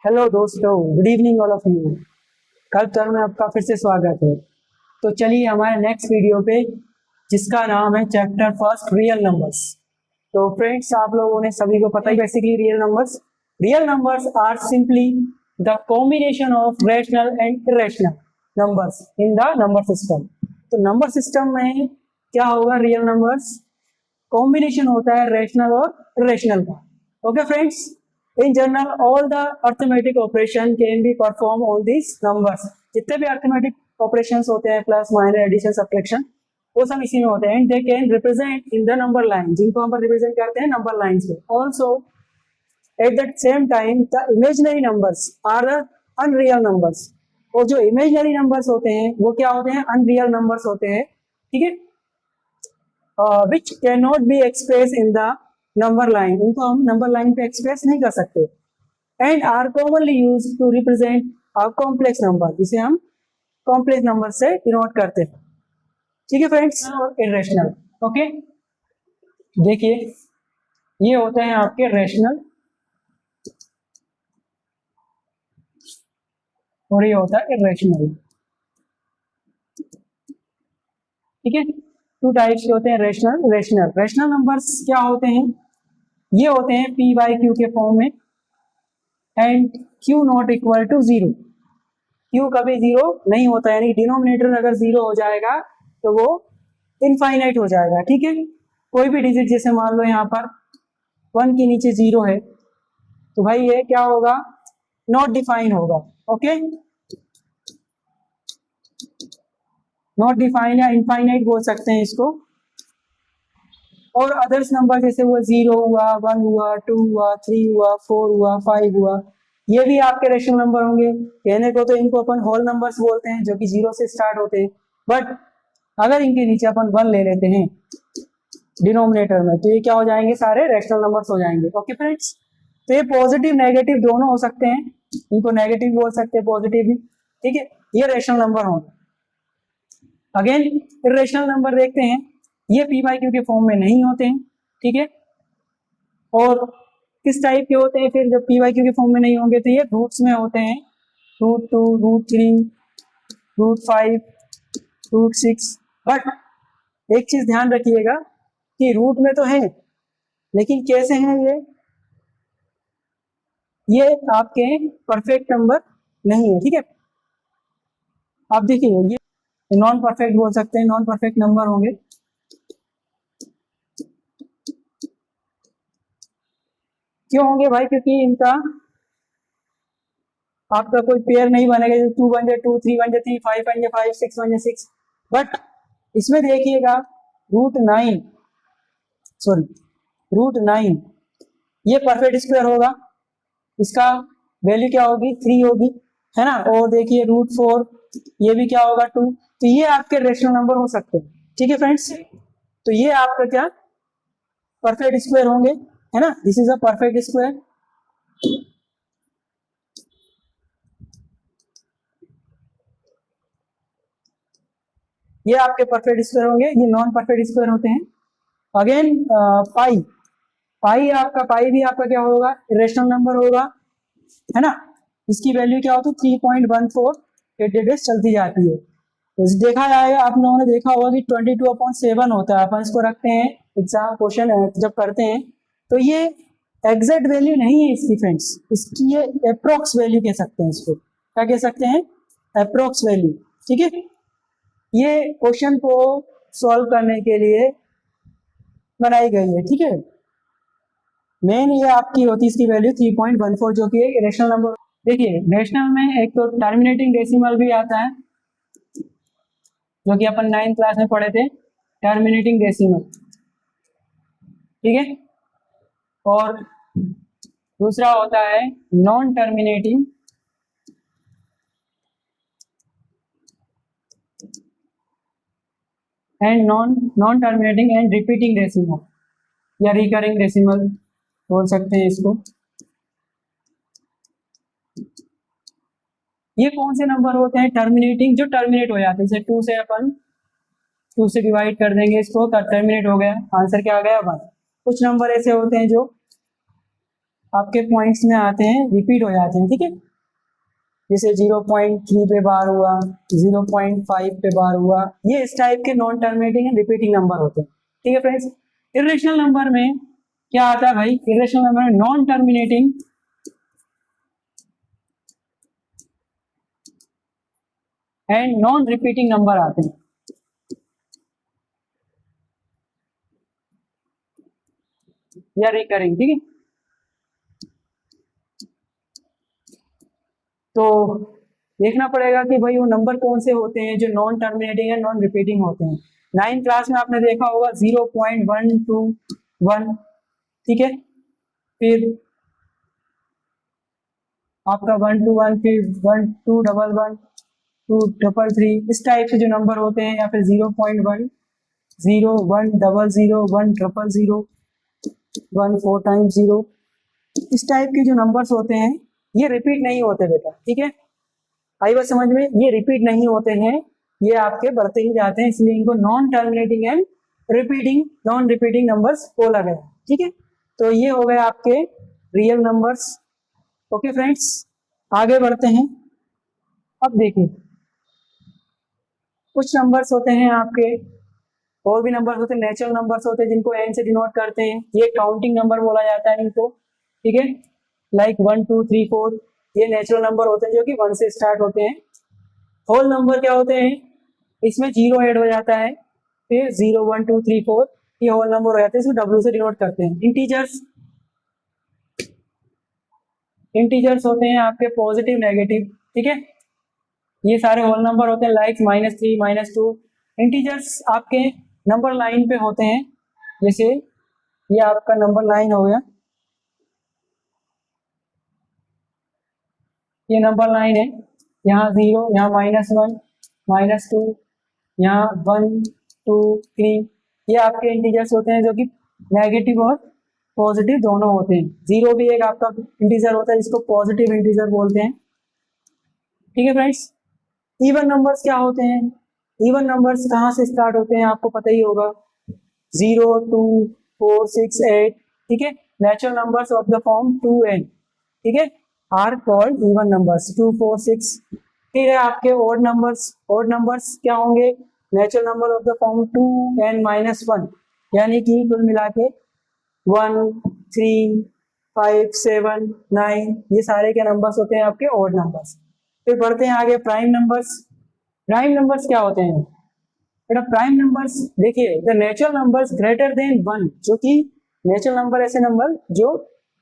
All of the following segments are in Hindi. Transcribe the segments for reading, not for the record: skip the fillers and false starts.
हेलो दोस्तों, good evening all of you. कल टर्म में आपका फिर से स्वागत है। तो चलिए हमारे नेक्स्ट वीडियो पे, जिसका नाम है चैप्टर फर्स्ट, रियल नंबर्स। तो फ्रेंड्स, आप लोगों ने सभी को पता ही basically real numbers are simply the combination of rational and irrational numbers in the number system. तो नंबर सिस्टम में क्या होगा? रियल नंबर्स कॉम्बिनेशन होता है रैशनल और इरेशनल का। Okay friends, in general all the arithmetic operation can be perform on this numbers. जितने भी अर्थमेटिक ऑपरेशंस होते हैं, प्लस माइनस एडिशन सब्ट्रैक्शन, वो सब इसी में होते हैं। And they can represent in the number line, जिनको हम रिप्रेजेंट करते हैं नंबर लाइंस में। Also at the same time the imaginary numbers are unreal numbers. और जो इमेजिनरी नंबर्स होते हैं वो क्या होते हैं? अनरियल नंबर्स होते हैं। ठीक है, which can not be express in the number line. इनको हम नंबर लाइन पे एक्सप्रेस नहीं कर सकते। And are commonly use to represent a complex number, जिसे हम कॉम्प्लेक्स नंबर से डिनोट करते हैं। ठीक है फ्रेंड्स, और इरेशनल। ओके, देखिए ये होते हैं आपके रेशनल और ये होता है इरेशनल। ठीक है, टू टाइप्स के होते हैं रेशनल नंबर्स क्या होते हैं? ये होते हैं पी बाई क्यू के फॉर्म में, and Q not equal to zero. Q कभी जीरो नहीं होता, यानी डिनोमिनेटर अगर जीरो हो जाएगा तो वो इनफाइनाइट हो जाएगा। ठीक है, कोई भी डिजिट, जैसे मान लो यहाँ पर 1 के नीचे जीरो है, तो भाई ये क्या होगा? नॉट डिफाइन होगा। ओके, नॉट डिफाइन या इनफाइनाइट बोल सकते हैं इसको। और अदर्स नंबर जैसे वो 0 हुआ, 1 हुआ, 2 हुआ, 3 हुआ, 4 हुआ, 5 हुआ, ये भी आपके रेशनल नंबर होंगे। कहने को तो इनको अपन होल नंबर्स बोलते हैं, जो कि 0 से स्टार्ट होते हैं, बट अगर इनके नीचे अपन 1 ले लेते हैं डिनोमिनेटर में, तो ये क्या हो जाएंगे? सारे रेशनल नंबर्स हो जाएंगे। ओके फ्रेंड्स, तो ये पॉजिटिव नेगेटिव दोनों हो सकते हैं, इनको नेगेटिव बोल सकते हैं, पॉजिटिव भी। ठीक है, ये रेशनल नंबर होंगे। अगेन इरेशनल नंबर देखते हैं, ये पी बाई क्यू के फॉर्म में नहीं होते हैं। ठीक है, और किस टाइप के होते हैं फिर जब पी बाई क्यू के फॉर्म में नहीं होंगे? तो ये रूट्स में होते हैं, √2, √3, √5, √6। बट एक चीज ध्यान रखिएगा कि रूट में तो है, लेकिन कैसे हैं ये आपके परफेक्ट नंबर नहीं है। ठीक है, आप देखिए ये नॉन परफेक्ट बोल सकते हैं, नॉन परफेक्ट नंबर होंगे। क्यों होंगे भाई? क्योंकि इनका आपका कोई पेयर नहीं बनेगा। 2 बन जाए 2, 3 बन जाए 3, 5 बन जाए 5, 6 बन जाए 6। बट इसमें देखिएगा √9, सॉरी √9, ये परफेक्ट स्क्वायर होगा। इसका वैल्यू क्या होगी? 3 होगी, है ना। और देखिए √4, ये भी क्या होगा? 2। तो ये आपके रेशनल नंबर हो सकते हैं। ठीक है फ्रेंड्स, तो ये आपका क्या परफेक्ट स्क्वायर होंगे, है ना। This is a perfect square. ये आपके परफेक्ट स्क्वायर होंगे, ये नॉन परफेक्ट स्क्वायर होते हैं। अगेन पाई, पाई भी आपका क्या होगा? इरेशनल नंबर होगा, है ना। इसकी वैल्यू क्या होती है? 3.14 डेज चलती जाती है। तो देखा जाएगा, आप लोगों ने देखा होगा कि 22/7 होता है। अपन इसको रखते हैं एग्जाम क्वेश्चन जब करते हैं, तो ये एग्जैक्ट वैल्यू नहीं है इसकी फ्रेंड्स, इसकी ये अप्रोक्स वैल्यू कह सकते हैं। इसको क्या कह सकते हैं? Approx value. ठीक है, ये क्वेश्चन को सॉल्व करने के लिए बनाई गई है। ठीक है, मेन ये आपकी होती है इसकी वैल्यू 3.14, जो कि एक रेशनल नंबर। देखिए रेशनल में एक तो टर्मिनेटिंग डेसिमल भी आता है, जो कि अपन 9th क्लास में पढ़े थे, टर्मिनेटिंग डेसिमल। ठीक है, और दूसरा होता है non terminating and non terminating and repeating decimal या रिकरिंग डेसिमल बोल सकते हैं इसको। ये कौन से नंबर होते हैं? टर्मिनेटिंग, जो टर्मिनेट हो जाते हैं। जैसे 2 से अपन 2 से डिवाइड कर देंगे इसको, टर्मिनेट हो गया, आंसर क्या आ गया? 1। कुछ नंबर ऐसे होते हैं जो आपके पॉइंट्स में आते हैं, रिपीट हो जाते हैं, ठीक है। जैसे 0.3 पे बार हुआ, 0.5 पे बार हुआ, ये इस टाइप के non terminating and repeating number होते हैं, ठीक है फ्रेंड्स। इरेशनल नंबर में क्या आता है भाई, इरेशनल नंबर में non terminating and non repeating number आते हैं, या रिकरिंग, ठीक है। तो देखना पड़ेगा कि भाई वो नंबर कौन से होते हैं जो नॉन टर्मिनेटिंग या नॉन रिपीटिंग होते हैं। 9th क्लास में आपने देखा होगा 0.121, ठीक है। फिर आपका 121, फिर 1211, 233, इस टाइप के जो नंबर होते हैं, या फिर 0.10, 100, 100, 1 4 टाइम्स 0, इस टाइप के जो नंबर्स होते हैं ये रिपीट नहीं होते बेटा, ठीक है। आई बात समझ में, ये रिपीट नहीं होते हैं, ये आपके बढ़ते ही जाते हैं, इसलिए इनको non terminating and repeating, non repeating numbers बोला गया, ठीक है। तो ये हो गए आपके रियल नंबर्स। ओके फ्रेंड्स, आगे बढ़ते हैं। अब देखिए कुछ नंबर्स होते हैं आपके, और भी नंबर्स होते हैं, नेचुरल नंबर्स होते हैं जिनको एन से डिनोट करते हैं, ये काउंटिंग नंबर बोला जाता है इनको, ठीक है। लाइक 1 2 3 4, ये नेचुरल नंबर होते हैं जो कि 1 से स्टार्ट होते हैं। होल नंबर क्या होते हैं, इसमें 0 ऐड हो जाता है, फिर 0 1 2 3 4, ये होल नंबर हो जाते हैं, इसको डब्ल्यू से डिनोट करते हैं। इंटीजर्स, इंटीजर्स होते हैं आपके पॉजिटिव नेगेटिव, ठीक है। ये सारे होल नंबर होते हैं, लाइक -3 -2। इंटीजर्स आपके नंबर लाइन पे होते हैं, जैसे ये आपका नंबर लाइन हो गया, ये नंबर लाइन है, यहाँ 0, यहाँ -1 -2, यहाँ 1 2 3, ये आपके इंटीजर्स होते हैं जो कि नेगेटिव और पॉजिटिव दोनों होते हैं। 0 भी एक आपका इंटीजर होता है जिसको पॉजिटिव इंटीजर बोलते हैं, ठीक है फ्रेंड्स। इवन नंबर्स क्या होते हैं, इवन नंबर्स कहाँ से स्टार्ट होते हैं आपको पता ही होगा, 0 2 4 6 8, ठीक है। Natural numbers of the form 2n, ठीक है, आर कॉल्ड इवन नंबर्स, 2 4 6। फिर है आपके ओड नंबर्स, ओड नंबर्स क्या होंगे, natural number of the form 2n-1, यानी कि कुल मिला के 1 3 5 7 9, ये सारे के नंबर्स होते हैं आपके ओड नंबर्स। फिर बढ़ते हैं आगे, प्राइम नंबर्स। प्राइम नंबर्स क्या होते हैं बेटा, प्राइम नंबर्स देखिए, the natural numbers greater than 1, जो कि नेचुरल नंबर ऐसे नंबर जो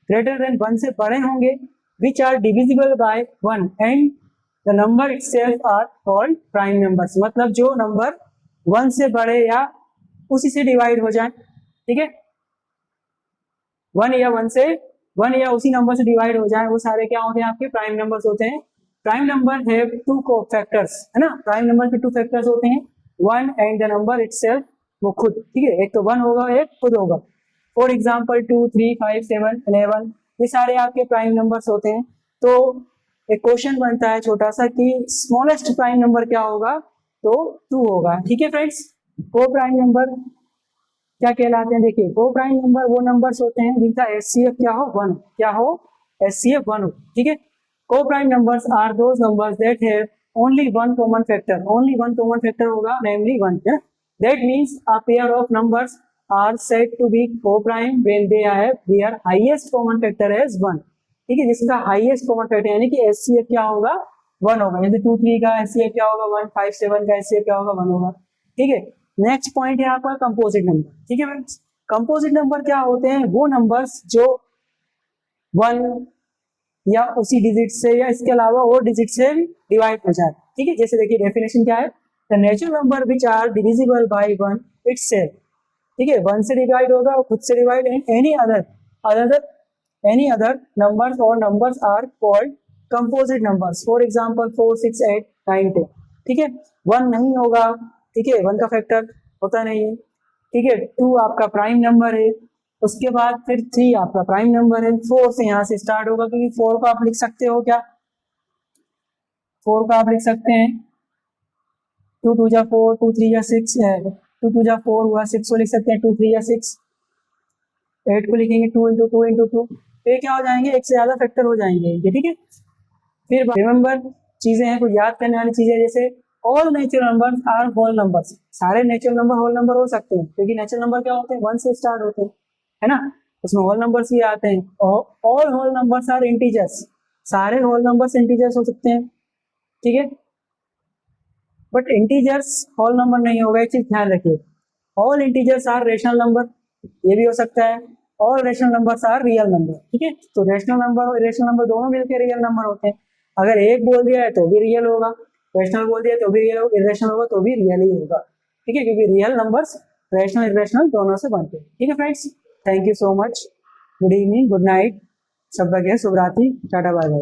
ग्रेटर देन 1 से बड़े होंगे, which are divisible by 1 and the number itself are called prime numbers, मतलब जो नंबर 1 से बड़े या उसी से डिवाइड हो जाए, ठीक है। 1 या उसी नंबर से डिवाइड हो जाए, वो सारे क्या होते हैं आपके प्राइम नंबर्स होते हैं। प्राइम नंबर हैव 2 कोफैक्टर्स, है ना, प्राइम नंबर के 2 फैक्टर्स होते हैं, 1 एंड द नंबर इटसेल्फ, वो खुद, ठीक है, एक तो 1 होगा, एक खुद होगा। फॉर एग्जाम्पल 2 3 5 7 11, ये सारे आपके प्राइम नंबर्स होते हैं। तो एक क्वेश्चन बनता है छोटा सा कि स्मॉलेस्ट प्राइम नंबर क्या होगा, तो 2 होगा, ठीक है फ्रेंड्स। को प्राइम नंबर क्या कहलाते हैं, देखिए को प्राइम नंबर वो नंबर्स होते हैं जिनका एचसीएफ क्या हो 1, क्या हो, एचसीएफ 1 हो, ठीक है। Coprime numbers are those numbers that have only one common factor, only one common factor होगा, नेमली 1, है। That means a pair of numbers are said to be co-prime when they have their highest common factor as 1, ठीक है, जिसका highest common factor यानी कि HCF क्या होगा 1 होगा, जैसे 2 3 का HCF क्या होगा 1, 5 7 का HCF क्या होगा 1 होगा, ठीक है। नेक्स्ट पॉइंट है आपका कंपोजिट नंबर, ठीक है फ्रेंड्स। कंपोजिट नंबर क्या होते हैं, वो नंबर्स जो 1 या उसी डिजिट से या इसके अलावा और डिजिट से डिवाइड हो जाए, ठीक है। जैसे देखिए डेफिनेशन क्या है, the natural number which are divisible by 1 itself, ठीक है, 1 से डिवाइड होगा और खुद से divide, and any other numbers और numbers are called composite numbers. For example 4 6 8 9 10, ठीक है। 1 नहीं होगा, ठीक है, 1 का फैक्टर होता नहीं है, ठीक है। 2 आपका प्राइम नंबर है, उसके बाद फिर 3 आपका प्राइम नंबर है, 4 से यहाँ से स्टार्ट होगा, क्योंकि 4 को आप लिख सकते हो क्या, 4 को आप लिख सकते हैं 2 2 जा 4, 2 3 जा 6 है, 2 2 4 हुआ, 6 को लिख सकते हैं 2 3 6, 8 को लिखेंगे 2 × 2 × 2, तो ये क्या हो जाएंगे, एक से ज्यादा फैक्टर हो जाएंगे ये, ठीक है। फिर रिमेंबर चीजें हैं, कुछ याद करने वाली चीजें, जैसे all natural numbers are whole numbers. सारे नेचुरल नंबर होल नंबर हो सकते हैं, क्योंकि नेचुरल नंबर क्या होते हैं, 1 से स्टार्ट होते हैं, है ना। उसमें होल नंबर्स भी आते हैं। All whole numbers are integers. सारे होल नंबर्स इंटीजर्स हो सकते हैं, ठीक है। बट इंटीजर्स होल नंबर नहीं होगा, एक चीज ध्यान रखिए। All integers are rational number, ये भी हो सकता है। All rational numbers are real number, ठीक है। तो रेशनल नंबर और इरेशनल नंबर दोनों मिलकर रियल नंबर होते हैं। अगर एक बोल दिया है तो भी रियल होगा, रेशनल बोल दिया तो भी रियल होगा, इरेशनल होगा तो भी रियल ही होगा, ठीक है, क्योंकि रियल नंबर्स रेशनल इरेशनल दोनों से बनते हैं, ठीक है friends. Thank you so much. Good evening, good night, सब लगे, शुभ रात्रि, टाटा बाय बाय।